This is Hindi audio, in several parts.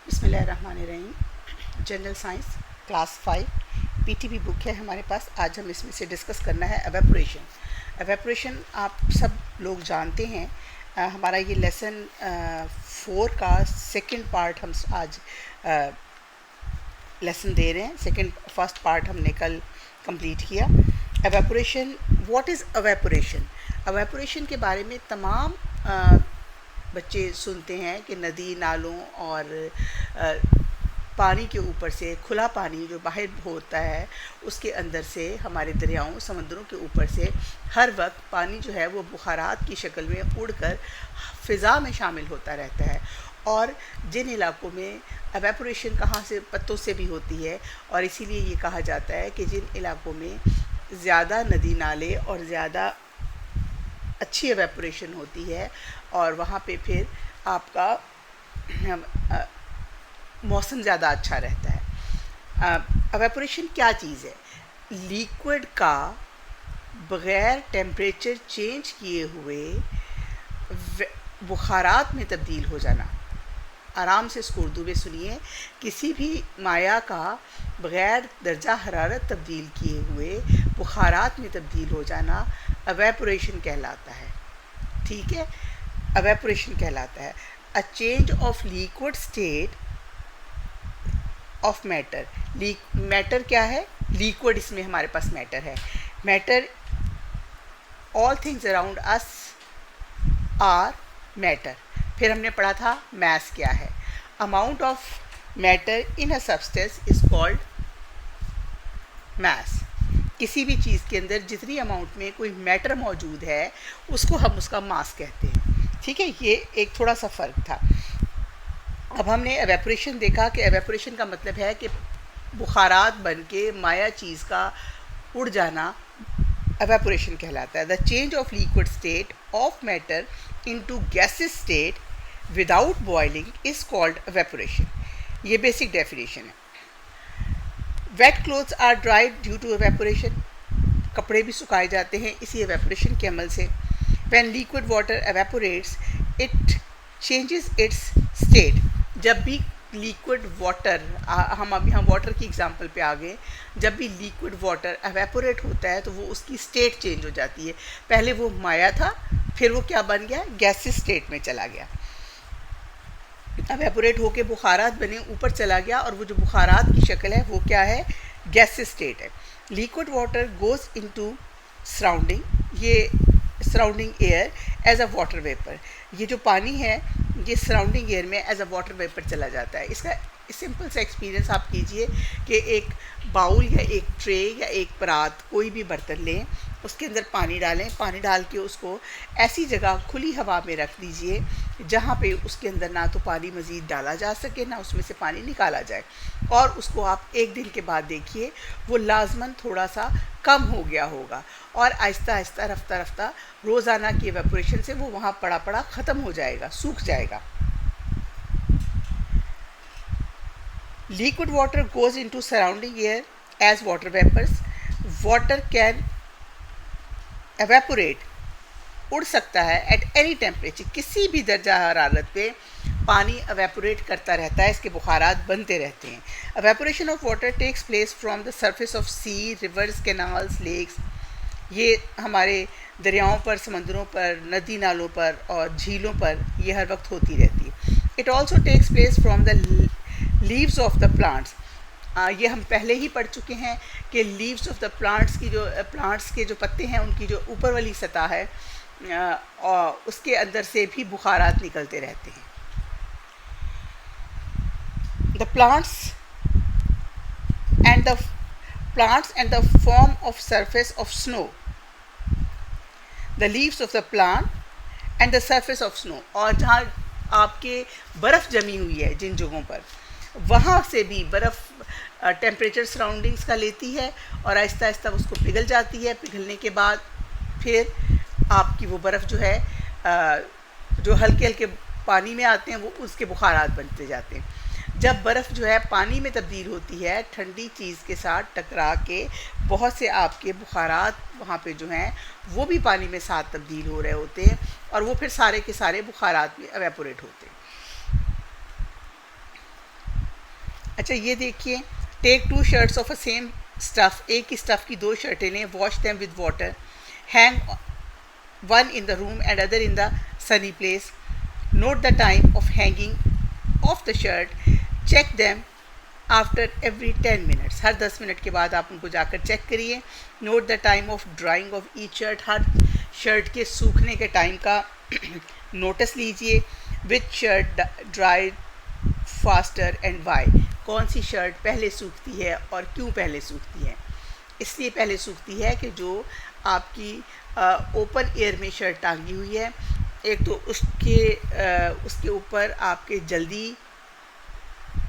बिस्मिल्लाहिर्रहमानिर्रहीम। General science class 5 PTB book है हमारे पास। आज हम इसमें से डिस्कस करना है एवेपोरेशन। एवेपोरेशन आप सब लोग जानते हैं। हमारा ये लेसन 4 का सेकंड पार्ट हम आज लेसन दे रहे हैं। फर्स्ट पार्ट हमने कल कंप्लीट किया। Evaporation, what is evaporation? Evaporation के बारे में तमाम बच्चे सुनते हैं कि नदी नालों और पानी के ऊपर से खुला पानी जो बाहर होता है उसके अंदर से हमारे दरियाओं समंदरों के ऊपर से हर वक्त पानी जो है वो बुखारात की शक्ल में उड़कर फ़िज़ा में शामिल होता रहता है। और जिन इलाकों में एवेपोरेशन कहाँ से पत्तों से भी होती है, और इसीलिए ये कहा जाता है कि जिन इलाकों में ज़्यादा नदी नाले और ज़्यादा अच्छी एवेपोरेशन होती है और वहाँ पे फिर आपका मौसम ज़्यादा अच्छा रहता है। एवेपोरेशन क्या चीज़ है? लिक्विड का बग़ैर टेम्परेचर चेंज किए हुए बुखारात में तब्दील हो जाना। आराम से इसको उर्दू में सुनिए। किसी भी माया का बग़ैर दर्जा हरारत तब्दील किए हुए बुखारात में तब्दील हो जाना एवेपोरेशन कहलाता है। ठीक है, एवेपोरेशन कहलाता है a change of liquid state of matter. Matter क्या है? लिक्विड, इसमें हमारे पास मैटर है। Matter, all things around us are matter. फिर हमने पढ़ा था मैस क्या है। Amount of matter in a substance is called mass. किसी भी चीज़ के अंदर जितनी अमाउंट में कोई मैटर मौजूद है उसको हम उसका मास कहते हैं। ठीक है, ये एक थोड़ा सा फ़र्क था। अब हमने एवेपोरेशन देखा कि एवेपोरेशन का मतलब है कि बुखारात बन के माया चीज़ का उड़ जाना एवेपोरेशन कहलाता है। The change of liquid state of matter into gases state without boiling is called evaporation. ये बेसिक डेफिनेशन है। Wet clothes are dried due to evaporation. कपड़े भी सुखाए जाते हैं इसी एवेपोरेशन के अमल से। When liquid water evaporates it changes it's state. जब भी लिक्विड वाटर, हम अभी हम वाटर की एग्जांपल पे आ गए, जब भी लिक्विड वाटर एवेपोरेट होता है तो वो उसकी स्टेट चेंज हो जाती है। पहले वो माया था, फिर वो क्या बन गया? गैसेस स्टेट में चला गया। एवेपोरेट होके बुखारात बने, ऊपर चला गया, और वो जो बुखारात की शक्ल है वो क्या है? गैसेस स्टेट है। Liquid water goes into surrounding, ये surrounding air as a water vapour. ये जो पानी है ये सराउंडिंग एयर में एज अ वाटर वेपर चला जाता है। इसका सिंपल सा एक्सपीरियंस आप कीजिए कि एक बाउल या एक ट्रे या एक परात, कोई भी बर्तन लें, उसके अंदर पानी डालें। पानी डाल के उसको ऐसी जगह खुली हवा में रख दीजिए जहाँ पे उसके अंदर ना तो पानी मज़ीद डाला जा सके ना उसमें से पानी निकाला जाए, और उसको आप एक दिन के बाद देखिए वो लाजमन थोड़ा सा कम हो गया होगा, और आहिस्ता आहिस्ता रफ्ता रफ्ता रोज़ाना की एवेपोरेशन से वो वहाँ पड़ा पड़ा ख़त्म हो जाएगा, सूख जाएगा। Liquid water goes into surrounding air as water vapours. Water can evaporate, उड़ सकता है एट एनी टेम्परेचर। किसी भी दर्जा हरारत पे पानी एवेपोरेट करता रहता है, इसके बुखारात बनते रहते हैं। Evaporation of water takes place from the surface of sea, rivers, canals, lakes. ये हमारे दरियाओं पर, समंदरों पर, नदी नालों पर और झीलों पर ये हर वक्त होती रहती है। It also takes place from the leaves of the plants. ये हम पहले ही पढ़ चुके हैं कि लीव्स ऑफ द प्लांट्स की जो प्लांट्स के जो पत्ते हैं उनकी जो ऊपर वाली सतह है और उसके अंदर से भी बुखारात निकलते रहते हैं। The plants and the form of surface of snow. The leaves of the plant and the surface of snow. और जहाँ आपके बर्फ़ जमी हुई है जिन जगहों पर, वहाँ से भी बर्फ़ टेम्परेचर सराउंडिंग्स का लेती है और आहिस्ता आहिस्ता उसको पिघल जाती है। पिघलने के बाद फिर आपकी वो बर्फ़ जो है जो हल्के हल्के पानी में आते हैं वो उसके बुखारात बनते जाते हैं। जब बर्फ़ जो है पानी में तब्दील होती है ठंडी चीज़ के साथ टकरा के, बहुत से आपके बुखारात वहाँ पे जो हैं वो भी पानी में साथ तब्दील हो रहे होते हैं और वो फिर सारे के सारे बुखारात में एवेपोरेट होते हैं। अच्छा ये देखिए, take 2 shirts of a same stuff, एक ही स्टफ़ की 2 शर्टें लें, wash them with water, hang one in the room and other in the sunny place. Note the time of hanging of the shirt. Check them after every 10 minutes, हर 10 मिनट के बाद आप उनको जाकर चेक करिए. Note the time of drying of each shirt, हर शर्ट के सूखने के टाइम का नोटिस लीजिए. Which shirt dry faster and why, कौन सी शर्ट पहले सूखती है और क्यों पहले सूखती है. इसलिए पहले सूखती है कि जो आपकी ओपन एयर में शर्ट टांगी हुई है, एक तो उसके ऊपर आपके जल्दी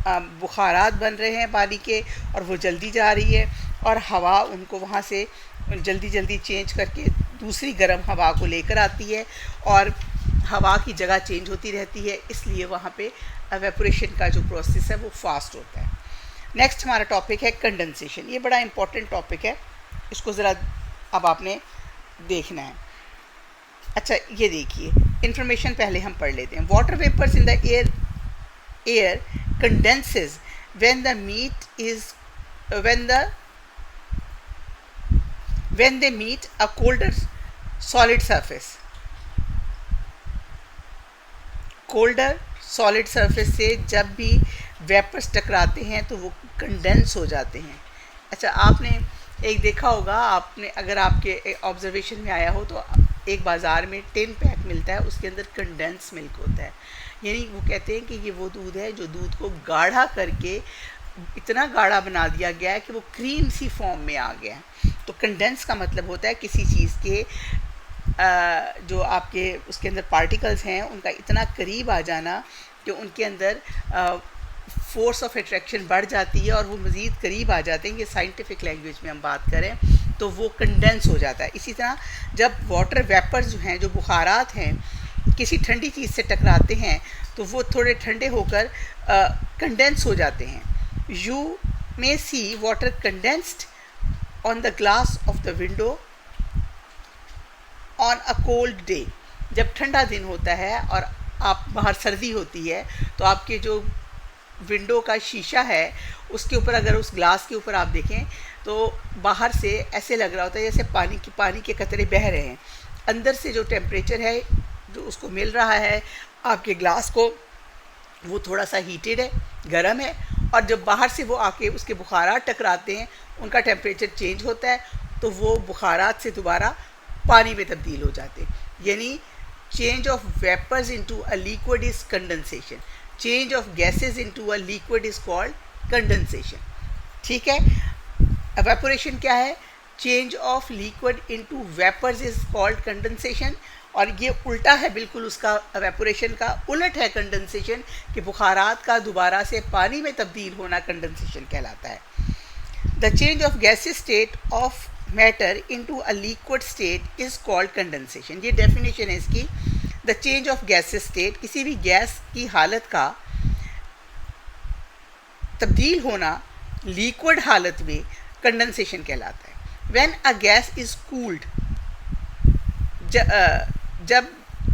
बुखारात बन रहे हैं पानी के और वो जल्दी जा रही है, और हवा उनको वहाँ से जल्दी जल्दी चेंज करके दूसरी गर्म हवा को लेकर आती है, और हवा की जगह चेंज होती रहती है, इसलिए वहाँ पे एवेपोरेशन का जो प्रोसेस है वो फास्ट होता है. नेक्स्ट हमारा टॉपिक है कंडेंसेशन. ये बड़ा इंपॉर्टेंट टॉपिक है, इसको ज़रा अब आपने देखना है. अच्छा ये देखिए, इंफॉर्मेशन पहले हम पढ़ लेते हैं. Water vapours in the air condenses when they meet a colder solid surface. Colder solid surface से जब भी वेपर्स टकराते हैं तो वो कंडेंस हो जाते हैं. अच्छा आपने एक देखा होगा, आपने अगर आपके ऑब्जर्वेशन में आया हो तो एक बाज़ार में 10 पैक मिलता है, उसके अंदर कंडेंस मिल्क होता है. यानी वो कहते हैं कि ये वो दूध है जो दूध को गाढ़ा करके इतना गाढ़ा बना दिया गया है कि वो क्रीम सी फॉर्म में आ गया है. तो कंडेंस का मतलब होता है किसी चीज़ के जो आपके उसके अंदर पार्टिकल्स हैं उनका इतना करीब आ जाना कि उनके अंदर फोर्स ऑफ अट्रैक्शन बढ़ जाती है और वो मज़ीद करीब आ जाते हैं. ये साइंटिफिक लैंग्वेज में हम बात करें तो वो कंडेंस हो जाता है. इसी तरह जब वाटर वेपर्स जो हैं, जो बुखारात हैं, किसी ठंडी चीज़ से टकराते हैं तो वो थोड़े ठंडे होकर कंडेंस हो जाते हैं. You may see water condensed on the glass of the window on a cold day. जब ठंडा दिन होता है और आप बाहर सर्दी होती है तो आपके जो विंडो का शीशा है उसके ऊपर, अगर उस ग्लास के ऊपर आप देखें तो बाहर से ऐसे लग रहा होता है जैसे पानी के कतरे बह रहे हैं. अंदर से जो टेम्परेचर है जो उसको मिल रहा है आपके ग्लास को, वो थोड़ा सा हीटेड है, गर्म है, और जब बाहर से वो आके उसके बुखारात टकराते हैं उनका टेम्परेचर चेंज होता है तो वो बुखारात से दोबारा पानी में तब्दील हो जाते हैं. यानी change of vapours into a liquid is condensation. Change of gases into a liquid is called condensation. ठीक है. एवेपोरेशन क्या है? Change of liquid into vapours is called condensation. और ये उल्टा है बिल्कुल उसका, एवेपोरेशन का उलट है कंडेंसेशन, कि बुखारात का दोबारा से पानी में तब्दील होना कंडेंसेशन कहलाता है. The change of gases state of matter into a liquid state is called condensation. ये डेफिनेशन है इसकी. The change of gases state, किसी भी गैस की हालत का तब्दील होना लिक्विड हालत में कंडेंसेशन कहलाता है. When a gas is cooled, जब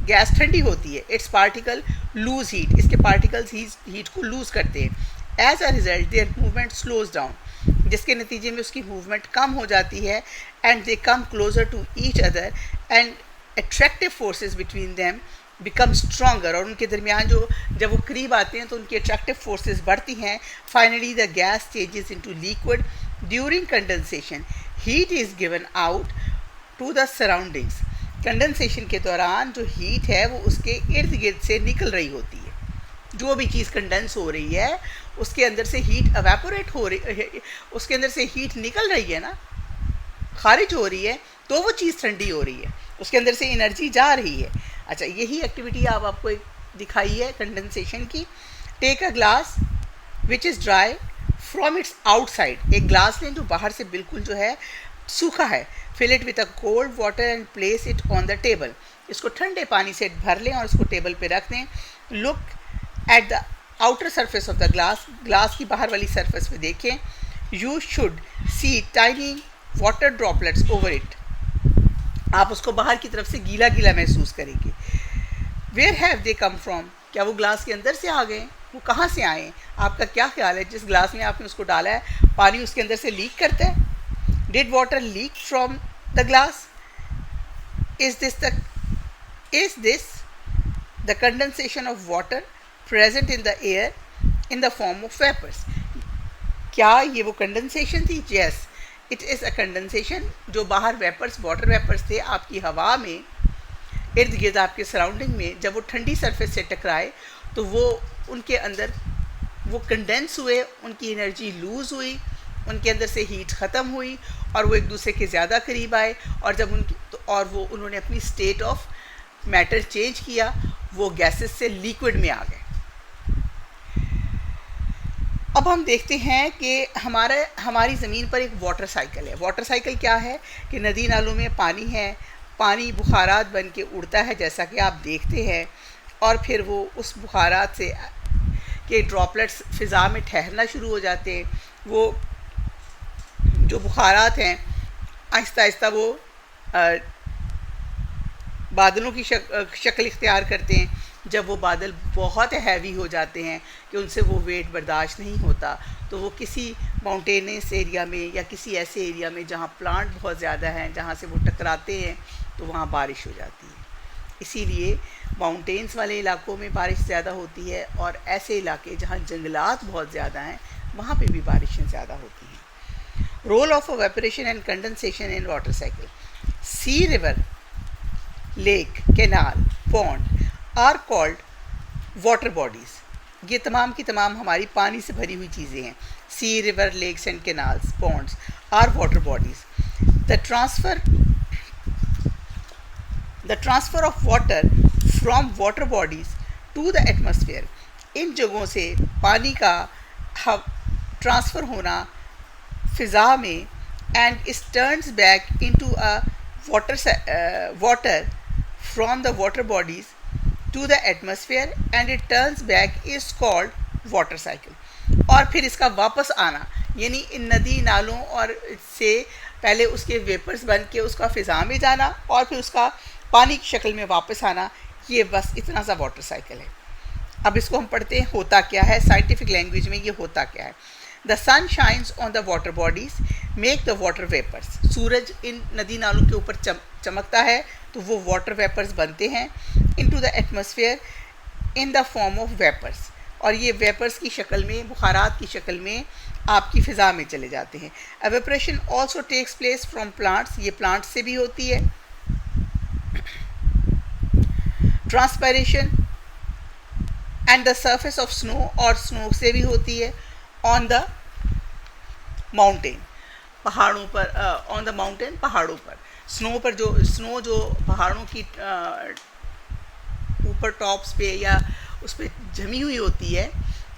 गैस ठंडी होती है, इट्स पार्टिकल लूज हीट, इसके पार्टिकल्स हीट को लूज करते हैं. As a result their movement slows down, जिसके नतीजे में उसकी मूवमेंट कम हो जाती है. And they come closer to each other and attractive forces between them become stronger, और उनके दरमियान जब वो करीब आते हैं तो उनकी अट्रैक्टिव फोर्सेस बढ़ती हैं. Finally the gas changes into liquid. During condensation heat is given out to the surroundings. Condensation के दौरान जो हीट है वो उसके इर्द गिर्द से निकल रही होती है. जो भी चीज़ कंडेंस हो रही है उसके अंदर से हीट एवेपोरेट हो रही है, उसके अंदर से हीट निकल रही है ना, खारिज हो रही है, तो वो चीज़ ठंडी हो रही है, उसके अंदर से एनर्जी जा रही है. अच्छा यही एक्टिविटी आप आपको एक दिखाई है कंडेंसेशन की. Take a glass which is dry from its outside. एक ग्लास लें जो बाहर से बिल्कुल जो है सूखा है. Fill it with a cold water and place it on the table. इसको ठंडे पानी से भर लें और इसको टेबल पे रख दें. Look at the outer surface of the glass. Glass की बाहर वाली सरफेस पे देखें. You should see tiny water droplets over it. आप उसको बाहर की तरफ से गीला गीला महसूस करेंगे. Where have they come from, क्या वो ग्लास के अंदर से आ गए? वो कहाँ से आए? आपका क्या ख्याल है? जिस ग्लास में आपने उसको डाला है, पानी उसके अंदर से लीक करता है? Did water leak from the glass? Is this the condensation of water present in the air in the form of vapours? क्या ये वो कंडेंसेशन थी? Yes, it is a condensation. जो बाहर वेपर्स, वाटर वेपर्स थे आपकी हवा में, इर्द गिर्द आपके सराउंडिंग में, जब वो ठंडी सरफेस से टकराए तो वो उनके अंदर वो कंडेंस हुए, उनकी एनर्जी लूज़ हुई, उनके अंदर से हीट ख़त्म हुई और वो एक दूसरे के ज़्यादा करीब आए, और जब उनकी और वो उन्होंने अपनी स्टेट ऑफ मैटर चेंज किया, वो गैसेस से लिक्विड में आ गए। अब हम देखते हैं कि हमारी ज़मीन पर एक वाटर साइकिल है। वाटर साइकिल क्या है कि नदी नालों में पानी है, पानी बुखारात बन के उड़ता है जैसा कि आप देखते हैं, और फिर वो उस बुखारात से के ड्रॉपलेट्स फ़िज़ा में ठहरना शुरू हो जाते हैं। वो जो बुखारात हैं आहिस्ता आहिस्ता वो बादलों की शक्ल इख्तियार करते हैं। जब वो बादल बहुत हैवी हो जाते हैं कि उनसे वो वेट बर्दाश्त नहीं होता, तो वो किसी माउंटेनस एरिया में या किसी ऐसे एरिया में जहाँ प्लांट बहुत ज़्यादा हैं, जहाँ से वो टकराते हैं, तो वहाँ बारिश हो जाती है। इसीलिए माउंटेन्स वाले इलाकों में बारिश ज़्यादा होती है, और ऐसे इलाके जहाँ जंगलात बहुत ज़्यादा हैं वहाँ पे भी बारिशें ज़्यादा होती हैं। Role of evaporation and condensation in water cycle. Sea river, lake, canal, pond are called water bodies. ये तमाम की तमाम हमारी पानी से भरी हुई चीज़ें हैं। Sea, river, lakes and canals, ponds are water bodies. The transfer of water from water bodies to the atmosphere. इन जगहों से पानी का ट्रांसफ़र होना फ़िज़ा में, and it turns back into a water from the water bodies to the atmosphere and it turns back is called water cycle. और फिर इसका वापस आना, यानी इन नदी नालों और से पहले उसके वेपर्स बन के उसका फ़िज़ा में जाना और फिर उसका पानी की शक्ल में वापस आना, ये बस इतना सा वाटर साइकिल है। अब इसको हम पढ़ते हैं होता क्या है, साइंटिफिक लैंग्वेज में ये होता क्या है। The sun shines on the water bodies make the water vapours. सूरज इन नदी नालों के ऊपर चमकता है तो वो वाटर वेपर्स बनते हैं into the atmosphere in the form of vapours, और ये वेपर्स की शक्ल में, बुखारात की शक्ल में आपकी फ़िज़ा में चले जाते हैं। Evaporation also takes place from plants, ये प्लांट्स से भी होती है। Transpiration and the surface of snow, और स्नो से भी होती है। ऑन द माउंटेन, पहाड़ों पर, ऑन द माउंटेन, पहाड़ों पर। स्नो जो पहाड़ों की ऊपर टॉप्स पे या उस पर जमी हुई होती है,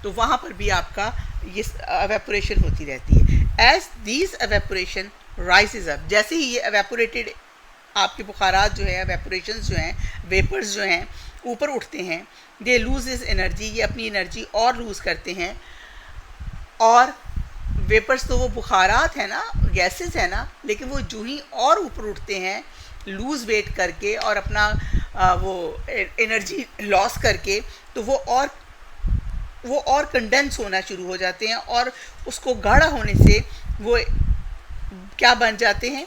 तो वहाँ पर भी आपका ये एवेपोरेशन होती रहती है। As these evaporation rises up, जैसे ही ये एवेपोरेटेड आपके बुखारात जो है, एवेपोरेशन जो हैं, वेपर्स जो हैं, ऊपर उठते हैं, दे लूज इज एनर्जी, ये अपनी एनर्जी और लूज़ करते हैं। और वेपर्स तो वो बुखारात है ना, गैसेस है ना, लेकिन वो जो ही और ऊपर उठते हैं लूज़ वेट करके और अपना वो एनर्जी लॉस करके, तो वो और कंडेंस होना शुरू हो जाते हैं, और उसको गाढ़ा होने से वो क्या बन जाते हैं,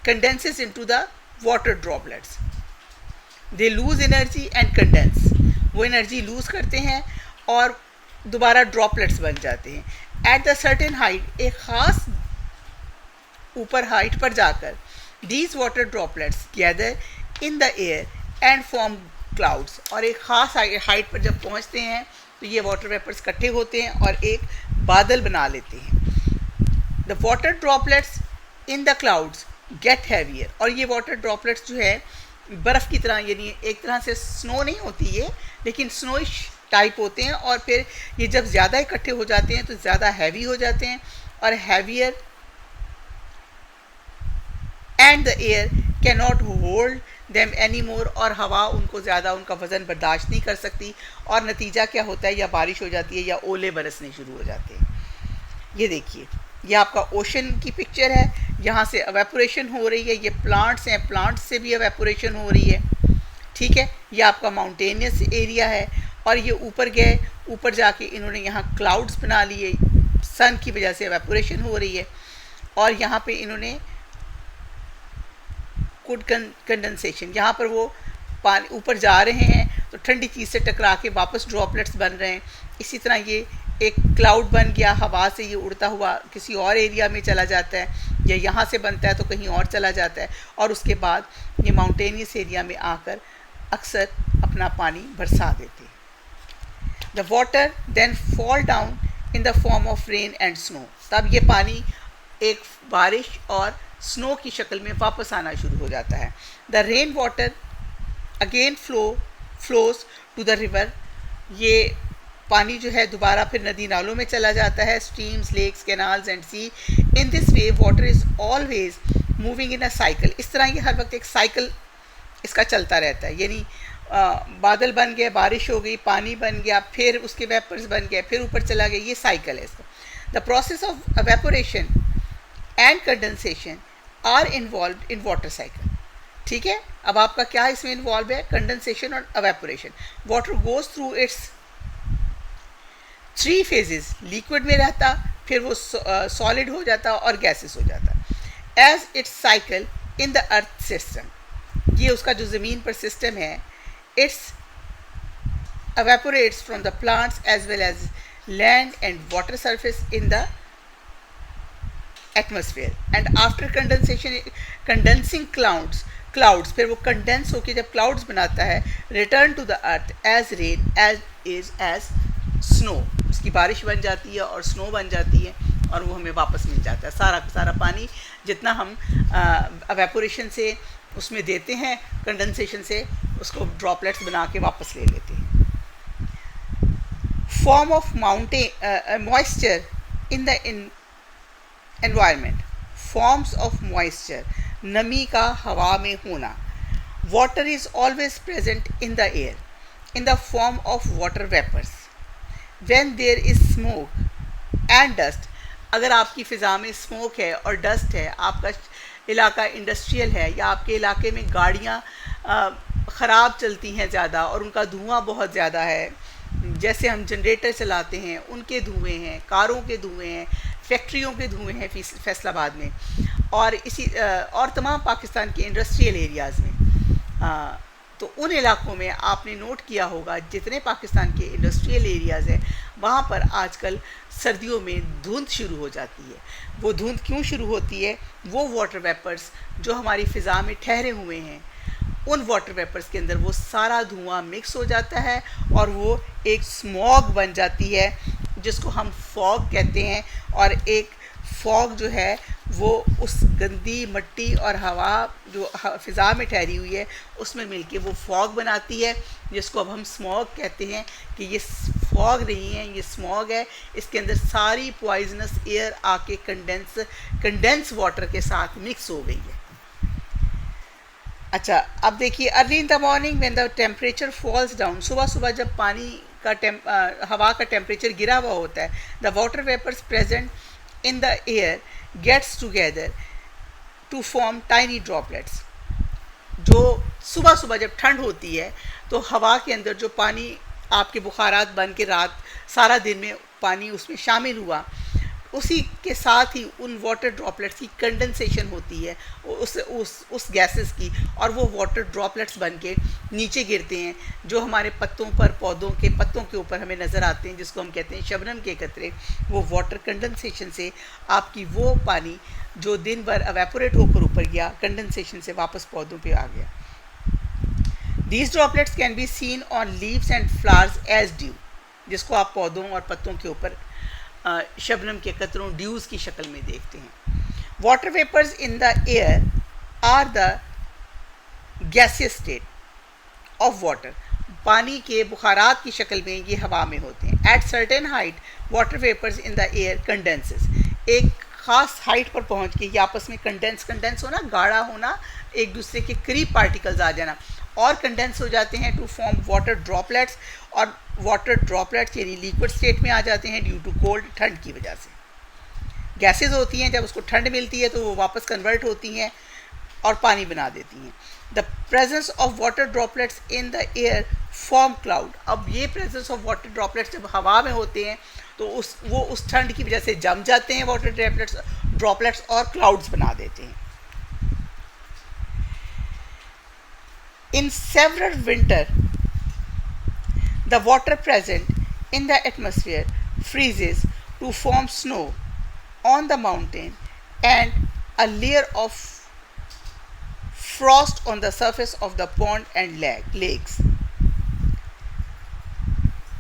condenses into the water droplets. They lose energy and condense, वो एनर्जी लूज़ करते हैं और दोबारा ड्रॉपलेट्स बन जाते हैं। एट द सर्टेन हाइट, एक ख़ास ऊपर हाइट पर जाकर, these water droplets gather in the air and form clouds, और एक ख़ास हाइट पर जब पहुंचते हैं तो ये वाटर वेपर्स इकट्ठे होते हैं और एक बादल बना लेते हैं। The water droplets in the clouds get heavier, और ये वाटर ड्रॉपलेट्स जो है बर्फ़ की तरह, यानी एक तरह से स्नो नहीं होती ये, लेकिन स्नोइश टाइप होते हैं, और फिर ये जब ज़्यादा इकट्ठे हो जाते हैं तो ज़्यादा हैवी हो जाते हैं, और heavier and the air can not hold them any more, और हवा उनको ज़्यादा, उनका वज़न बर्दाश्त नहीं कर सकती, और नतीजा क्या होता है, या बारिश हो जाती है या ओले बरसने शुरू हो जाते हैं। ये देखिए, ये आपका ओशन की पिक्चर है, यहाँ से एवेपोरेशन हो रही है, ये प्लांट्स हैं, प्लांट्स से भी एवेपोरेशन हो रही है, ठीक है। ये आपका माउंटेनियस एरिया है, और ये ऊपर गए, ऊपर जाके इन्होंने यहाँ क्लाउड्स बना लिए, सन की वजह से एवेपोरेशन हो रही है, और यहाँ पे इन्होंने गुड कंडेंसेशन, यहाँ पर वो पानी ऊपर जा रहे हैं तो ठंडी चीज़ से टकरा के वापस ड्रॉपलेट्स बन रहे हैं। इसी तरह ये एक क्लाउड बन गया, हवा से ये उड़ता हुआ किसी और एरिया में चला जाता है, या यहाँ से बनता है तो कहीं और चला जाता है, और उसके बाद ये माउंटेनियस एरिया में आकर अक्सर अपना पानी बरसा देते हैं। The water then fall down in the form of rain and snow, तब ये पानी एक बारिश और स्नो की शक्ल में वापस आना शुरू हो जाता है। The rain water again flows to the river, ये पानी जो है दोबारा फिर नदी नालों में चला जाता है, streams, lakes, canals and sea. In this way water is always moving in a cycle, इस तरह ये हर वक्त एक साइकिल इसका चलता रहता है, यानी बादल बन गए, बारिश हो गई, पानी बन गया, फिर उसके वेपर्स बन गए, फिर ऊपर चला गया, ये साइकिल है इसका। The process of evaporation and condensation are involve in water cycle, ठीक है। अब आपका क्या इसमें इन्वॉल्व है, कंडेंसेशन और evaporation. Water goes through it's 3 phases, liquid में रहता, फिर वो सॉलिड हो जाता और गैसेस हो जाता। As its cycle in the earth system, ये उसका जो ज़मीन पर सिस्टम है, its evaporates from the plants as well as land and water surface in the atmosphere, and after condensing clouds फिर वो कंडेंस होकर जब क्लाउड्स बनाता है, return to the earth as rain as snow, उसकी बारिश बन जाती है और स्नो बन जाती है, और वो हमें वापस मिल जाता है। सारा पानी जितना हम एवेपोरेशन से उसमें देते हैं, कंडेंसेशन से उसको ड्रॉपलेट्स बना के वापस ले लेते हैं। Form of moisture in the environment, forms of moisture, नमी का हवा में होना। Water is always present in the air in the form of water vapours when there is smoke and dust, अगर आपकी फ़िज़ा में स्मोक है और डस्ट है, आपका इलाका इंडस्ट्रियल है, या आपके इलाके में गाड़ियाँ ख़राब चलती हैं ज़्यादा और उनका धुआं बहुत ज़्यादा है, जैसे हम जनरेटर चलाते हैं उनके धुएँ हैं, कारों के धुएँ हैं, फैक्ट्रियों के धुएँ हैं फैसलाबाद में, और और तमाम पाकिस्तान के इंडस्ट्रियल एरियाज़ में, तो उन इलाकों में आपने नोट किया होगा जितने पाकिस्तान के इंडस्ट्रियल एरियाज़ हैं वहाँ पर आजकल सर्दियों में धुंध शुरू हो जाती है। वो धुंध क्यों शुरू होती है, वो वाटर वेपर्स जो हमारी फ़िज़ा में ठहरे हुए हैं, उन वाटर वेपर्स के अंदर वो सारा धुआं मिक्स हो जाता है और वो एक स्मॉग बन जाती है जिसको हम फॉग कहते हैं, और एक फॉग जो है वो उस गंदी मिट्टी और हवा जो फ़िज़ा में ठहरी हुई है उसमें मिलके वो फॉग बनाती है, जिसको अब हम स्मॉग कहते हैं कि ये फॉग नहीं है, ये स्मॉग है। इसके अंदर सारी पॉइजनस एयर आके कंडेंस वाटर के साथ मिक्स हो गई है। अच्छा, अब देखिए, early in the morning when the temperature falls down, सुबह जब पानी का हवा का टेम्परेचर गिरा हुआ होता है, the water vapours present in the air gets together to form tiny droplets. जो सुबह जब ठंड होती है तो हवा के अंदर जो पानी आपके बुखारात बन के रात सारा दिन में पानी उसमें शामिल हुआ, उसी के साथ ही उन वाटर ड्रॉपलेट्स की कंडेंसेशन होती है उस गैसेस की, और वो वाटर ड्रॉपलेट्स बन के नीचे गिरते हैं जो हमारे पत्तों पर, पौधों के पत्तों के ऊपर हमें नज़र आते हैं, जिसको हम कहते हैं शबनम के कतरे। वो वाटर कंडेंसेशन से आपकी वो पानी जो दिन भर एवेपोरेट होकर ऊपर गया, कंडेंसेशन से वापस पौधों पे आ गया। These droplets can be seen on leaves and flowers as dew, जिसको आप पौधों और पत्तों के ऊपर शबनम के कतरों, ड्यूज़ की शक्ल में देखते हैं। Water vapours in the air are the gaseous state of water, पानी के बुखारात की शक्ल में ये हवा में होते हैं। At certain height water vapours in the air condenses, एक ख़ास हाइट पर पहुंच के ये आपस में कंडेंस होना, गाढ़ा होना, एक दूसरे के करीब पार्टिकल्स आ जाना और कंडेंस हो जाते हैं टू फॉर्म वाटर ड्रॉपलेट्स, और वाटर ड्रॉपलेट्स यानी लिक्विड स्टेट में आ जाते हैं ड्यू टू कोल्ड, ठंड की वजह से। गैसेस होती हैं, जब उसको ठंड मिलती है तो वो वापस कन्वर्ट होती हैं और पानी बना देती हैं। The presence of water droplets in the air form cloud. अब ये प्रेजेंस ऑफ वाटर ड्रॉपलेट्स जब हवा में होते हैं तो उस ठंड की वजह से जम जाते हैं वाटर ड्रॉपलेट्स और क्लाउड्स बना देते हैं। In several winter the water present in the atmosphere freezes to form snow on the mountain and a layer of frost on the surface of the pond and lakes.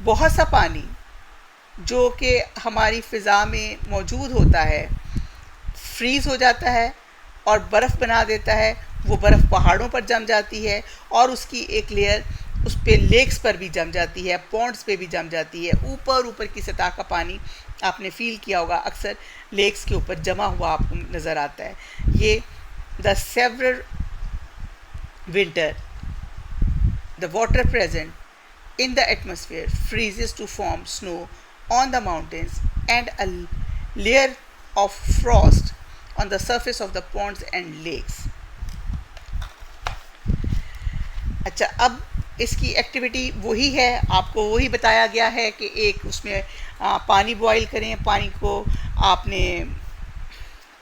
बहुत सा पानी जो कि हमारी फ़िज़ा में मौजूद होता है फ्रीज़ हो जाता है और बर्फ़ बना देता है। वो बर्फ़ पहाड़ों पर जम जाती है और उसकी एक लेयर उस पे लेक्स पर भी जम जाती है, पॉन्ड्स पे भी जम जाती है। ऊपर की सतह का पानी आपने फील किया होगा, अक्सर लेक्स के ऊपर जमा हुआ आपको नज़र आता है। ये the several winter the water present in the atmosphere freezes to form snow on the mountains and a layer of frost on the surface of the ponds and lakes. अच्छा, अब इसकी एक्टिविटी वही है, आपको वही बताया गया है कि एक उसमें पानी बॉईल करें। पानी को आपने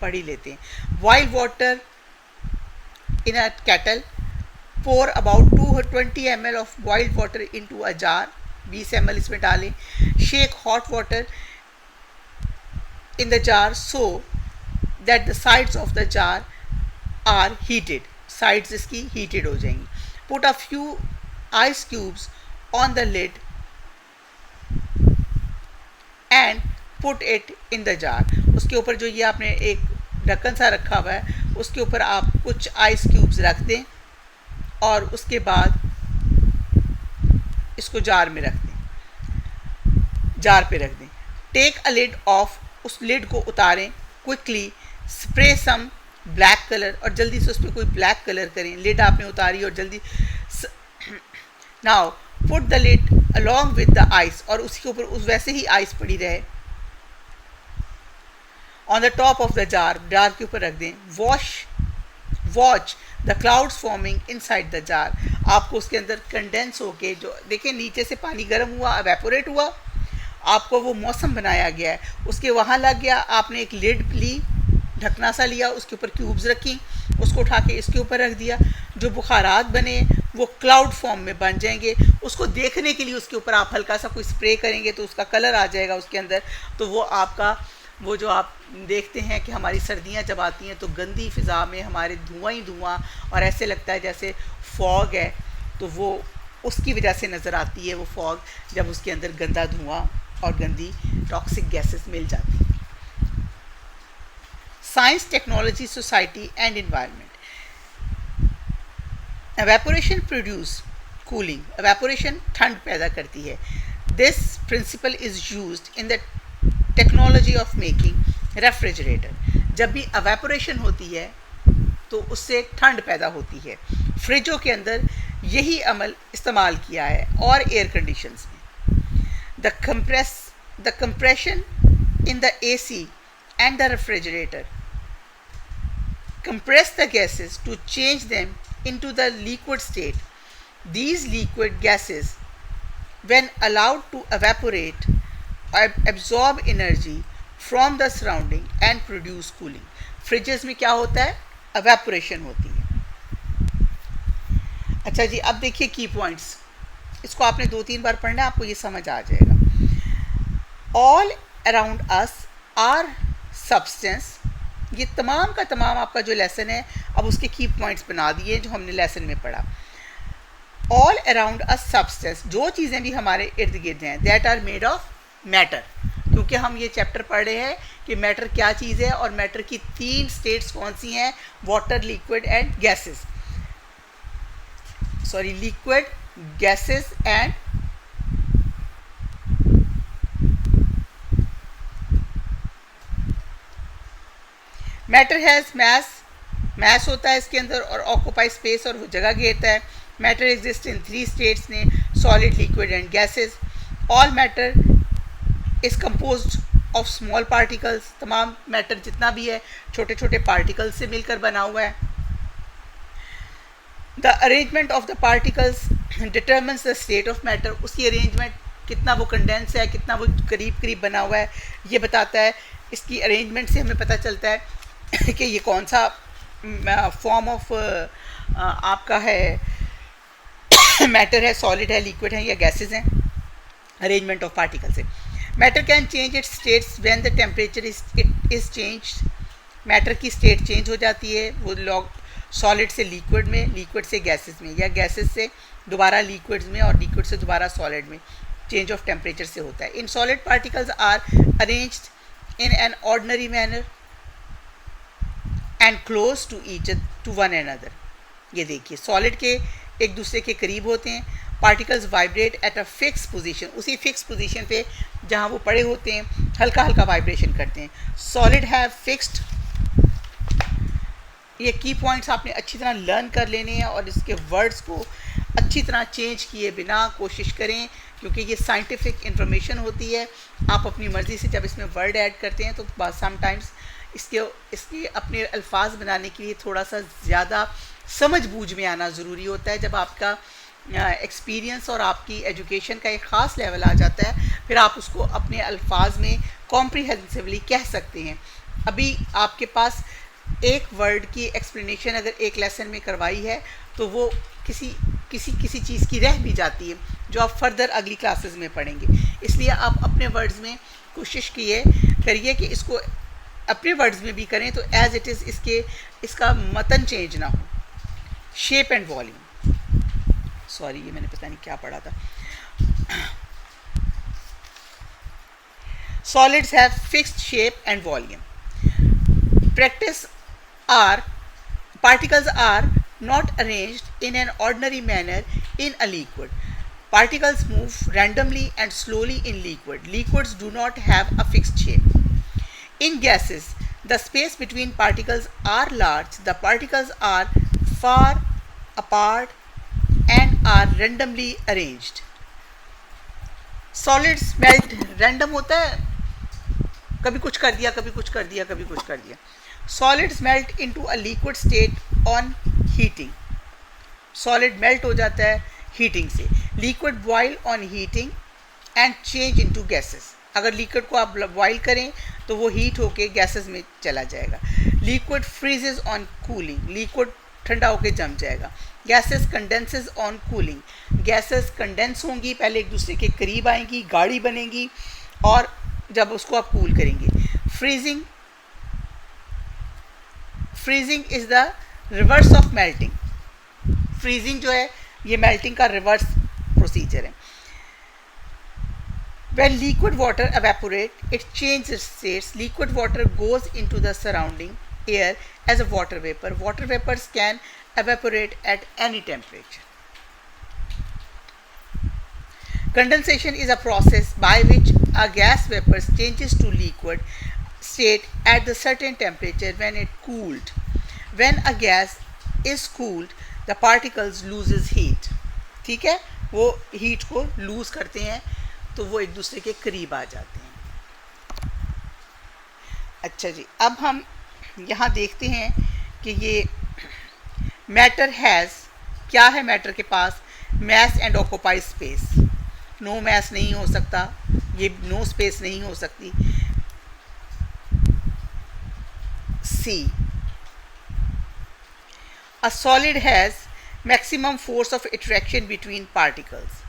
पढ़ ही लेते हैं। Boil water in a kettle, pour about 220 ml of boiled water into a jar, 20 ml इसमें डालें। Shake hot water in the jar so that the sides of the jar are heated, sides इसकी हीटेड हो जाएंगी। Put a few ice cubes on the lid and put it in the jar. उसके ऊपर जो ये आपने एक ढक्कन सा रखा हुआ है उसके ऊपर आप कुछ आइस क्यूब्स रख दें और उसके बाद इसको जार में रख दें, जार पे रख दें। टेक अ लिड ऑफ, उस लिड को उतारें। Quickly spray some black colour, और जल्दी से उस पर कोई ब्लैक कलर करें। लिड आपने उतारी और जल्दी now put the lid along with the ice, और उसके ऊपर उस वैसे ही आइस पड़ी रहे on the top of the jar, jar के ऊपर रख दें। Watch the clouds forming inside the jar, आपको उसके अंदर कंडेंस होके, जो देखें नीचे से पानी गर्म हुआ, एवेपोरेट हुआ, आपको वो मौसम बनाया गया है, उसके वहाँ लग गया। आपने एक लिड ली, ढकना सा लिया, उसके ऊपर क्यूब्स रखी, उसको उठा के इसके ऊपर रख दिया। जो बुखारात बने वो क्लाउड फॉर्म में बन जाएंगे। उसको देखने के लिए उसके ऊपर आप हल्का सा कोई स्प्रे करेंगे तो उसका कलर आ जाएगा उसके अंदर। तो वो आपका वो जो आप देखते हैं कि हमारी सर्दियां जब आती हैं तो गंदी फ़िज़ा में हमारे धुआं ही धुआं और ऐसे लगता है जैसे फॉग है, तो वो उसकी वजह से नज़र आती है वो फॉग, जब उसके अंदर गंदा धुआं और गंदी टॉक्सिक गैसेस मिल जाती हैं। Science, technology, society and environment. Evaporation produce cooling, evaporation ठंड पैदा करती है। This principle is used in the technology of making refrigerator. जब भी एवेपोरेशन होती है तो उससे ठंड पैदा होती है। फ्रिजों के अंदर यही अमल इस्तेमाल किया है और एयर कंडीशंस में। The compression in the AC and the refrigerator compress the gases to change them into the liquid state. These liquid gases, when allowed to evaporate, absorb energy from the surrounding and produce cooling. Freezes में क्या होता है? evaporation होती है। अच्छा जी, अब देखिए की पॉइंट्स, इसको आपने 2-3 बार पढ़ना है, आपको ये समझ आ जाएगा। All around us are substance, ये तमाम का तमाम आपका जो लेसन है अब उसके की पॉइंट्स बना दिए जो हमने लेसन में पढ़ा। ऑल अराउंड अ सब्सटेंस, जो चीज़ें भी हमारे इर्द गिर्द हैं, that are made of matter. क्योंकि हम ये चैप्टर पढ़ रहे हैं कि मैटर क्या चीज़ है और मैटर की 3 स्टेट्स कौन सी हैं, water, liquid and gases, sorry liquid, gases and matter has mass होता है इसके अंदर और ऑक्यूपाई स्पेस, और वो जगह घेरता है। मैटर एग्जिस्ट इन 3 स्टेट्स ने, solid, liquid and gases. All matter is composed of small particles, तमाम मैटर जितना भी है छोटे छोटे पार्टिकल्स से मिलकर बना हुआ है। The arrangement of the particles determines the state of matter, उसकी अरेंजमेंट कितना वो कंडेंस है, कितना वो करीब करीब बना हुआ है, ये बताता है। इसकी अरेंजमेंट से हमें पता चलता है कि ये कौन सा फॉर्म ऑफ आपका है मैटर है, सॉलिड है, लिक्विड है या गैसेज हैं। अरेंजमेंट ऑफ पार्टिकल से matter can change it's states when the temperature is changed. Matter की स्टेट चेंज हो जाती है, वो लॉग सॉलिड से लिक्विड में, लिक्विड से गैसेस में, या गैसेस से दोबारा लिक्विड्स में और लिक्विड से दोबारा सॉलिड में चेंज ऑफ टेम्परेचर से होता है। In solid particles are arranged in an ordinary manner and close to one another. ये देखिए सॉलिड के एक दूसरे के करीब होते हैं। Particles vibrate at a fix position, उसी फिक्स पोजीशन पे जहाँ वो पड़े होते हैं हल्का हल्का वाइब्रेशन करते हैं। सॉलिड हैव फिक्स्ड, ये की पॉइंट्स आपने अच्छी तरह लर्न कर लेने हैं और इसके वर्ड्स को अच्छी तरह चेंज किए बिना कोशिश करें, क्योंकि ये साइंटिफिक इंफॉर्मेशन होती है। आप अपनी मर्ज़ी से जब इसमें वर्ड ऐड करते हैं तो समटाइम्स इसके अपने अल्फाज बनाने के लिए थोड़ा सा ज़्यादा समझ बूझ में आना ज़रूरी होता है। जब आपका एक्सपीरियंस और आपकी एजुकेशन का एक ख़ास लेवल आ जाता है, फिर आप उसको अपने अल्फाज में कॉम्प्रिहेंसिवली कह सकते हैं। अभी आपके पास एक वर्ड की एक्सप्लेनेशन अगर एक लेसन में करवाई है तो वो किसी चीज़ की रह भी जाती है जो आप फर्दर अगली क्लासेस में पढ़ेंगे। इसलिए आप अपने वर्ड्स में कोशिश करिए कि इसको अपने वर्ड्स में भी करें तो एज इट इज़ इसका मतन चेंज ना हो। शेप एंड वॉल्यूम, सॉरी ये मैंने पता नहीं क्या पढ़ा था। Solids have fixed shape and volume. Particles are not arranged in an ordinary manner in a liquid. Particles move randomly and slowly in liquid. Liquids do not have a fixed shape. In gases, the space between particles are large. The particles are far apart and are randomly arranged. Solids melt random होता है, कभी कुछ कर दिया, कभी कुछ कर दिया, कभी कुछ कर दिया। Solids melt into a liquid state on heating. Solid melt हो जाता है heating से। Liquid boil on heating and change into gases. अगर liquid को आप boil करें तो वो heat होके gases में चला जाएगा। Liquid freezes on cooling. Liquid ठंडा होके जम जाएगा। Gases condenses on cooling. Gases condense होंगी, पहले एक दूसरे के करीब आएंगी, गाढ़ी बनेंगी और जब उसको आप कूल करेंगे। Freezing is the reverse of melting. Freezing जो है ये मेल्टिंग का रिवर्स प्रोसीजर है। When liquid water evaporate, it changes its states. Liquid water goes into the surrounding air as a water vapor. Water vapors can evaporate at any temperature. Condensation is a process by which a gas vapor changes to liquid state at the certain temperature when it cooled. When a gas is cooled, the particles loses heat. ठीक है, वो हीट को लूज करते हैं तो वो एक दूसरे के करीब आ जाते हैं। अच्छा जी, अब हम यहाँ देखते हैं कि ये मैटर हैज़, क्या है मैटर के पास? Mass and occupy space. No mass नहीं हो सकता, ये नो स्पेस नहीं हो सकती। सी, a solid has maximum force of attraction between particles.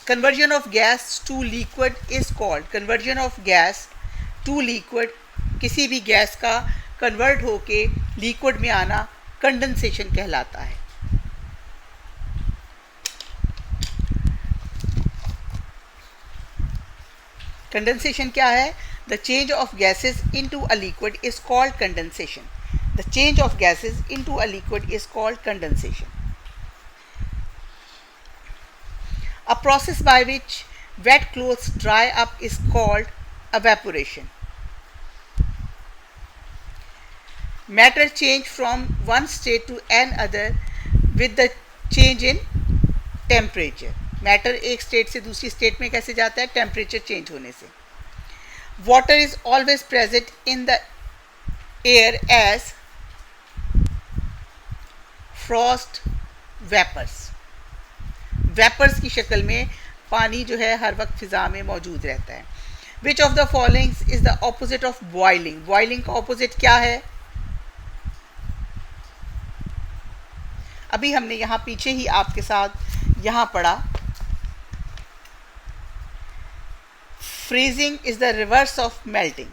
Conversion of gas to liquid is called, conversion of gas to liquid, किसी भी गैस का कन्वर्ट होके लिक्विड में आना कंडेंसेशन कहलाता है। कंडेंसेशन क्या है? The change of gases into a liquid is called condensation. The change of gases into a liquid is called condensation. A process by which wet clothes dry up is called evaporation. Matter change from one state to another with the change in temperature. Matter एक स्टेट से दूसरी स्टेट में कैसे जाता है? टेम्परेचर चेंज होने से। Water is always present in the air as frost vapours, vapours की शक्ल में पानी जो है हर वक्त फिजा में मौजूद रहता है। Which of the followings is the opposite of boiling, boiling का ऑपोजिट क्या है? अभी हमने यहाँ पीछे ही आपके साथ यहाँ पढ़ा, freezing is the reverse of melting,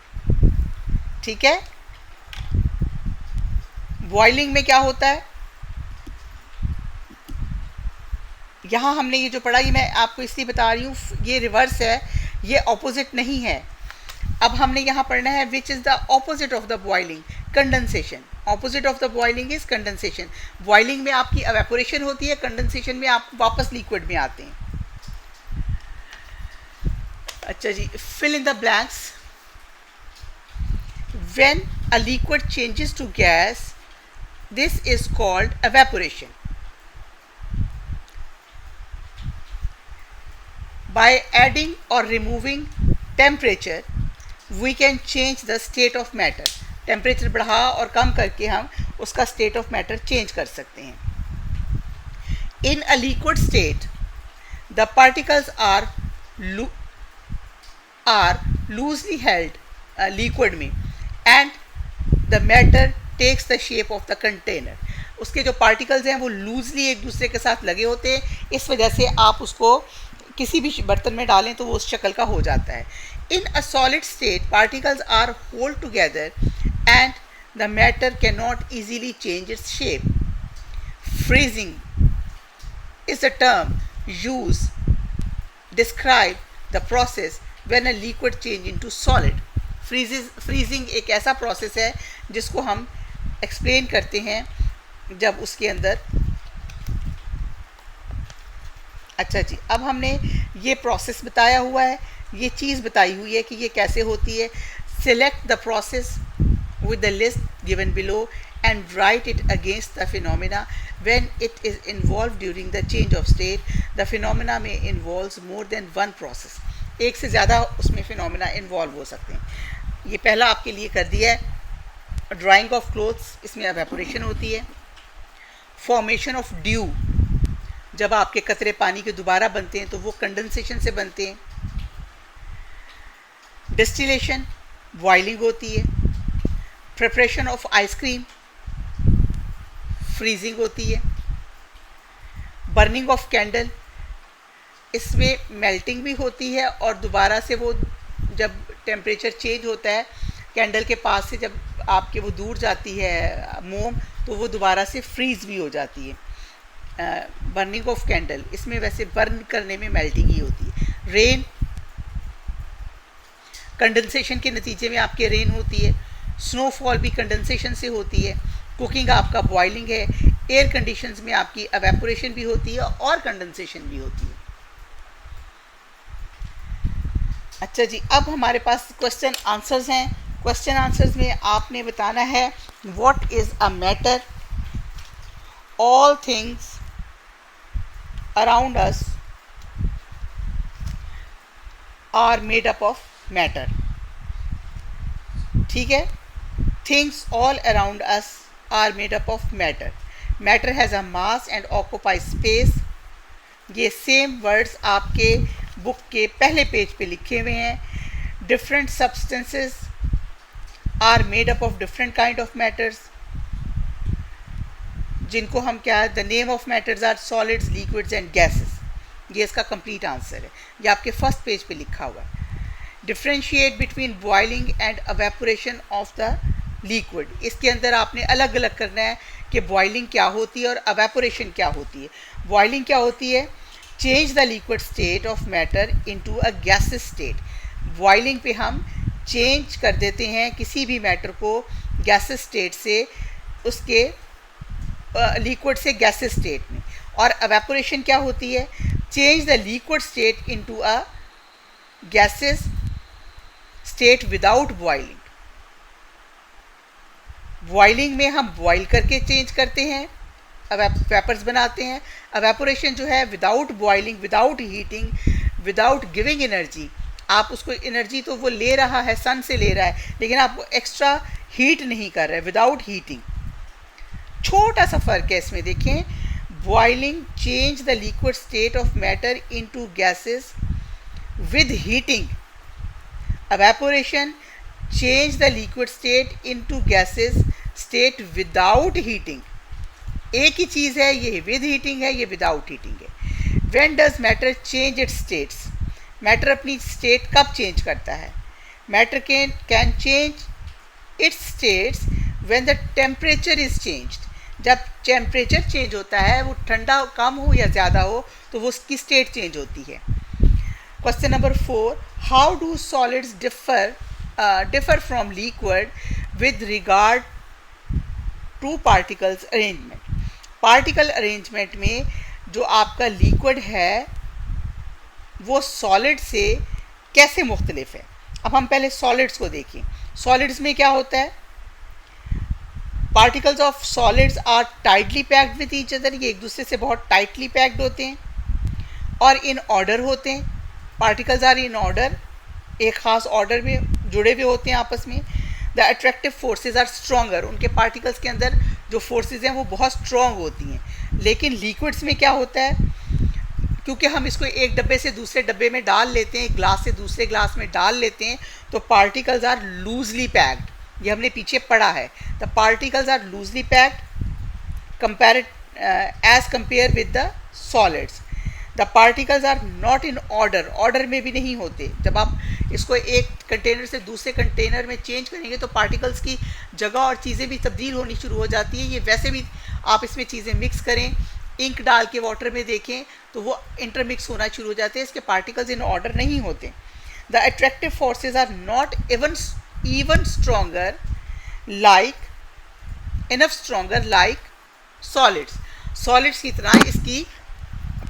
ठीक है। बॉइलिंग में क्या होता है? यहाँ हमने ये जो पढ़ा, ये मैं आपको इसलिए बता रही हूँ, ये रिवर्स है, ये ऑपोजिट नहीं है। अब हमने यहाँ पढ़ना है which is the opposite of the boiling, condensation. Opposite of the boiling is condensation. Boiling में आपकी एवेपोरेशन होती है, कंडेंसेशन में आप वापस लिक्विड में आते हैं। अच्छा जी, fill in the blanks. When a liquid changes to gas, this is called evaporation. By adding or removing temperature, we can change the state of matter. Temperature बढ़ा और कम करके हम उसका स्टेट ऑफ मैटर चेंज कर सकते हैं। In a liquid state, the particles are loosely held liquid में and the matter takes the shape of the container. उसके जो पार्टिकल्स हैं वो लूजली एक दूसरे के साथ लगे होते हैं, इस वजह से आप उसको किसी भी बर्तन में डालें तो वो उस शक्ल का हो जाता है। In a solid state, particles are hold together and the matter can not easily change its shape. Freezing is a term use describe the process when a liquid change into solid. Freezing एक ऐसा प्रोसेस है जिसको हम एक्सप्लेन करते हैं जब उसके अंदर। अच्छा जी, अब हमने ये प्रोसेस बताया हुआ है, ये चीज़ बताई हुई है कि ये कैसे होती है। Select the process with the list given below and write it against the phenomena when it is involve during the change of state. The phenomena में involves more than one process, एक से ज़्यादा उसमें फिनोमिना इन्वॉल्व हो सकते हैं। ये पहला आपके लिए कर दिया है। ड्राइंग ऑफ क्लोथ्स, इसमें एवेपोरेशन होती है। फॉर्मेशन ऑफ ड्यू, जब आपके कतरे पानी के दोबारा बनते हैं तो वो कंडेंसेशन से बनते हैं। डिस्टिलेशन, बॉइलिंग होती है। प्रिपरेशन ऑफ आइसक्रीम, फ्रीजिंग होती है। बर्निंग ऑफ कैंडल, इसमें मेल्टिंग भी होती है और दोबारा से वो जब टेम्परेचर चेंज होता है कैंडल के पास से, जब आपके वो दूर जाती है मोम, तो वो दोबारा से फ्रीज भी हो जाती है। बर्निंग ऑफ कैंडल, इसमें वैसे बर्न करने में मेल्टिंग ही होती है। रेन, कंडेंसेशन के नतीजे में आपके रेन होती है। स्नोफॉल भी कंडेंसेशन से होती है। कुकिंग आपका बॉइलिंग है। एयर कंडीशंस में आपकी एवेपोरेशन भी होती है और कंडेंसेशन भी होती है। अच्छा जी, अब हमारे पास क्वेश्चन आंसर्स हैं। क्वेश्चन आंसर्स में आपने बताना है what is a matter. All things around us are made up of matter, ठीक है। things all around us are made up of matter. matter has a mass and occupies space. ये सेम वर्ड्स आपके बुक के पहले पेज पे लिखे हुए हैं। different substances are made up of different kind of matters, जिनको हम क्या है, the name of matters are solids, liquids and gases. ये इसका कंप्लीट आंसर है, ये आपके फर्स्ट पेज पे लिखा हुआ है। Differentiate between boiling and evaporation of the liquid, इसके अंदर आपने अलग अलग करना है कि बॉइलिंग क्या होती है और एवेपोरेशन क्या होती है। बॉइलिंग क्या होती है? Change the liquid state of matter into a gases state. Boiling पे हम चेंज कर देते हैं किसी भी मैटर को गैसेस स्टेट से उसके लिक्विड से गैसेस स्टेट में। और एवेपोरेशन क्या होती है? Change the liquid state into a gases state without boiling. Boiling में हम बॉइल करके चेंज करते हैं, वेपर्स बनाते हैं। एवेपोरेशन जो है without boiling, without heating, without giving energy, आप उसको एनर्जी तो वो ले रहा है, सन से ले रहा है, लेकिन आपको एक्स्ट्रा हीट नहीं कर रहा है विदाउट हीटिंग। छोटा सा फर्क है इसमें, देखें, boiling change the liquid state of matter into gases with heating, evaporation change the liquid state into gases state without heating। एक ही चीज़ है, ये विद हीटिंग है, ये विदाउट हीटिंग है। when does matter change its states? Matter अपनी स्टेट कब चेंज करता है? Matter can change it's states when the temperature is changed। जब टेम्परेचर चेंज होता है, वो ठंडा कम हो या ज़्यादा हो, तो वो उसकी स्टेट चेंज होती है। Question number 4, how do solids differ from liquid with regard to particles arrangement? Particle arrangement में जो आपका लिक्विड है वो सॉलिड से कैसे मुख्तलिफ है? अब हम पहले सॉलिड्स को देखें। सॉलिड्स में क्या होता है? Particles of solids are tightly packed with each other, ये एक दूसरे से बहुत टाइटली पैक्ड होते हैं और इन ऑर्डर होते हैं। पार्टिकल्स आर इन ऑर्डर, एक ख़ास ऑर्डर में जुड़े हुए होते हैं आपस में। The attractive forces are stronger, उनके पार्टिकल्स के अंदर जो फोर्सेस हैं वो बहुत स्ट्रॉन्ग होती हैं। लेकिन लिक्विड्स में क्या होता है, क्योंकि हम इसको एक डब्बे से दूसरे डब्बे में डाल लेते हैं, एक ग्लास से दूसरे ग्लास में डाल लेते हैं, तो पार्टिकल्स आर लूजली पैक्ड। ये हमने पीछे पढ़ा है, the particles are loosely packed as compare with the solids. The particles are not in order, order में भी नहीं होते। जब आप इसको एक कंटेनर से दूसरे कंटेनर में चेंज करेंगे तो पार्टिकल्स की जगह और चीज़ें भी तब्दील होनी शुरू हो जाती है। ये वैसे भी आप इसमें चीज़ें मिक्स करें, इंक डाल के वाटर में देखें तो वो इंटरमिक्स होना शुरू हो जाते हैं, इसके पार्टिकल्स इन ऑर्डर नहीं होते। The attractive forces are not even stronger enough stronger like solids। Solids की तरह इसकी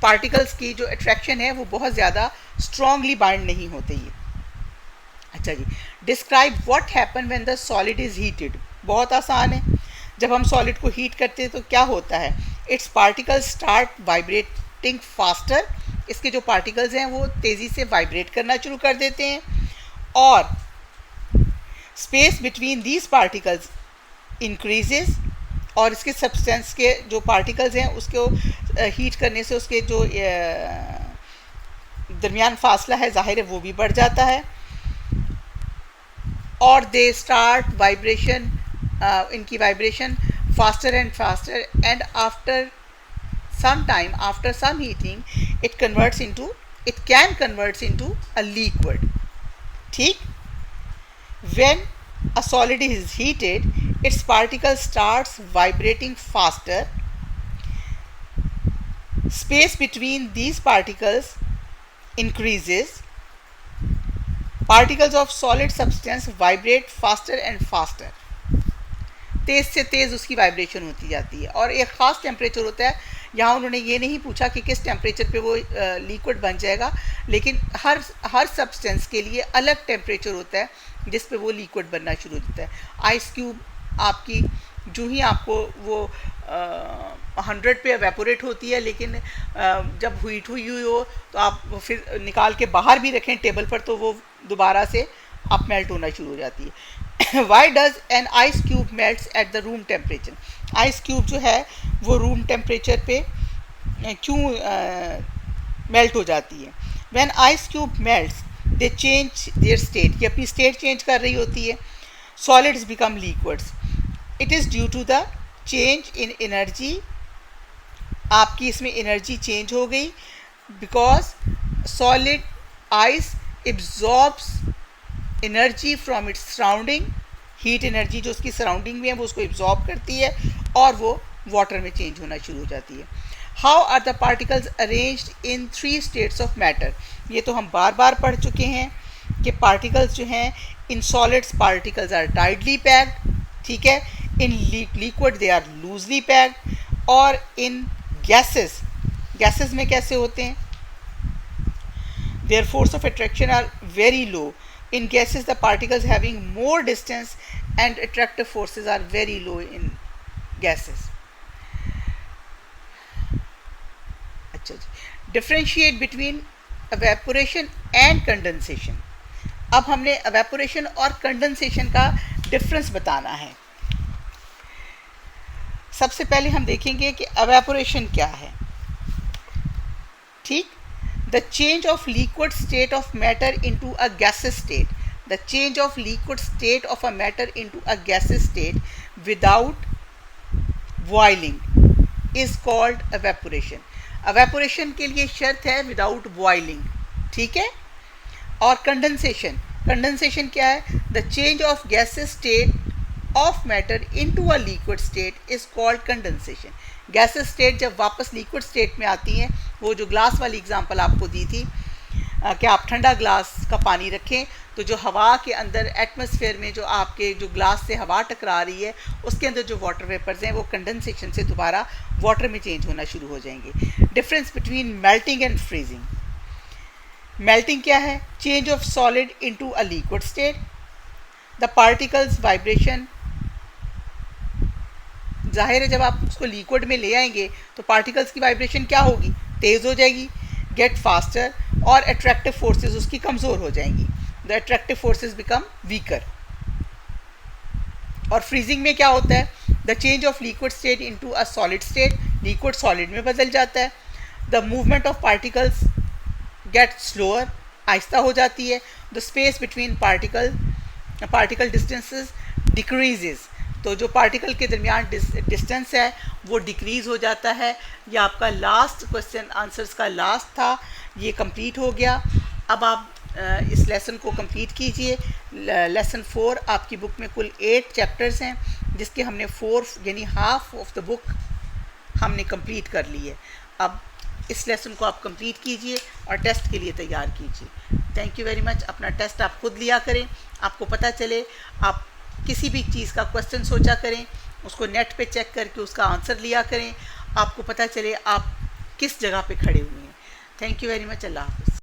पार्टिकल्स की जो अट्रैक्शन है वो बहुत ज़्यादा स्ट्रांगली बाइंड नहीं होते ये। अच्छा जी, describe what happen when the solid is heated. बहुत आसान है, जब हम सॉलिड को हीट करते हैं तो क्या होता है? It's particles start vibrating faster, इसके जो पार्टिकल्स हैं वो तेज़ी से वाइब्रेट करना शुरू कर देते हैं, और space between these particles increases, और इसके सब्सटेंस के जो पार्टिकल्स हैं उसको हीट करने से उसके जो दरमियान फासला है ज़ाहिर है वो भी बढ़ जाता है, और दे स्टार्ट वाइब्रेशन, इनकी vibration faster and faster, and after some time, after some heating, it can converts into a liquid. ठीक, when a solid is heated, its particle starts vibrating faster, space between these particles increases, particles of solid substance vibrate faster and faster, तेज़ से तेज़ उसकी वाइब्रेशन होती जाती है। और एक ख़ास टेम्परेचर होता है, यहाँ उन्होंने ये नहीं पूछा कि किस टेम्परेचर पे वो लिक्विड बन जाएगा, लेकिन हर सब्सटेंस के लिए अलग टेम्परेचर होता है जिस पे वो लिक्विड बनना शुरू हो जाता है। आइस क्यूब आपकी जो ही आपको वो 100 पे एवेपोरेट होती है, लेकिन जब हीट हुई हो तो आप फिर निकाल के बाहर भी रखें टेबल पर तो वो दोबारा से आप मेल्ट होना शुरू हो जाती है। Why does an ice cube melts at the room temperature? Ice cube जो है वो रूम टेम्परेचर पे क्यों मेल्ट हो जाती है? When ice cube melts they change their state, ये अपनी स्टेट चेंज कर रही होती है। Solids become liquids, it is due to the change in energy, आपकी इसमें एनर्जी चेंज हो गई, because solid ice absorbs energy from its surrounding, heat energy जो उसकी सराउंडिंग में है वो उसको एब्जॉर्ब करती है और वो वाटर में चेंज होना शुरू हो जाती है। How are the particles arranged in 3 states of matter? ये तो हम बार बार पढ़ चुके हैं कि पार्टिकल्स जो हैं, in solids particles are tightly packed, ठीक है, in liquid they are loosely packed, और इन गैसेस में कैसे होते हैं? There force of attraction are very low. In gases, the particles having more distance and attractive forces are very low in gases. अच्छा जी, differentiate between evaporation and condensation. अब हमने एवेपोरेशन और कंडेंसेशन का डिफरेंस बताना है। सबसे पहले हम देखेंगे कि एवेपोरेशन क्या है। ठीक, the change of liquid state of matter into a gases state, the change of liquid state of a matter into a gases state without boiling is called evaporation. Evaporation के लिए शर्त है विदाउट बॉइलिंग, ठीक है। और कंडेंसेशन, कंडेंसेशन क्या है? The change of gases state of matter into a liquid state is called condensation. Gases state जब वापस लिक्विड स्टेट में आती हैं, वो जो ग्लास वाली एग्जांपल आपको दी थी कि आप ठंडा ग्लास का पानी रखें तो जो हवा के अंदर एटमॉस्फेयर में जो आपके जो ग्लास से हवा टकरा रही है उसके अंदर जो वाटर वेपर्स हैं वो कंडेंसेशन से दोबारा वाटर में चेंज होना शुरू हो जाएंगे। Difference between melting and freezing. Melting क्या है? Change of solid into a liquid state, the particles vibration. जाहिर है जब आप उसको लिक्विड में ले आएंगे तो पार्टिकल्स की वाइब्रेशन क्या होगी? तेज़ हो जाएगी, गेट फास्टर, और अट्रैक्टिव फोर्सेस उसकी कमज़ोर हो जाएंगी। The attractive forces become weaker. और फ्रीजिंग में क्या होता है? The change of liquid state into a solid state, liquid solid में बदल जाता है। The movement of particles get slower, आहिस्ता हो जाती है। The space between particle distances decreases, तो जो पार्टिकल के दरमियान डिस्टेंस है वो डिक्रीज़ हो जाता है। ये आपका लास्ट क्वेश्चन आंसर्स का लास्ट था, ये कंप्लीट हो गया। अब आप इस लेसन को कंप्लीट कीजिए। लेसन 4 आपकी बुक में कुल 8 चैप्टर्स हैं, जिसके हमने 4 यानी हाफ ऑफ द बुक हमने कंप्लीट कर ली है। अब इस लेसन को आप कंप्लीट कीजिए और टेस्ट के लिए तैयार कीजिए। Thank you very much. अपना टेस्ट आप खुद लिया करें, आपको पता चले। आप किसी भी चीज़ का क्वेश्चन सोचा करें, उसको नेट पे चेक करके उसका आंसर लिया करें, आपको पता चले आप किस जगह पे खड़े हुए हैं। Thank you very much. अल्लाह हाफ़िज़।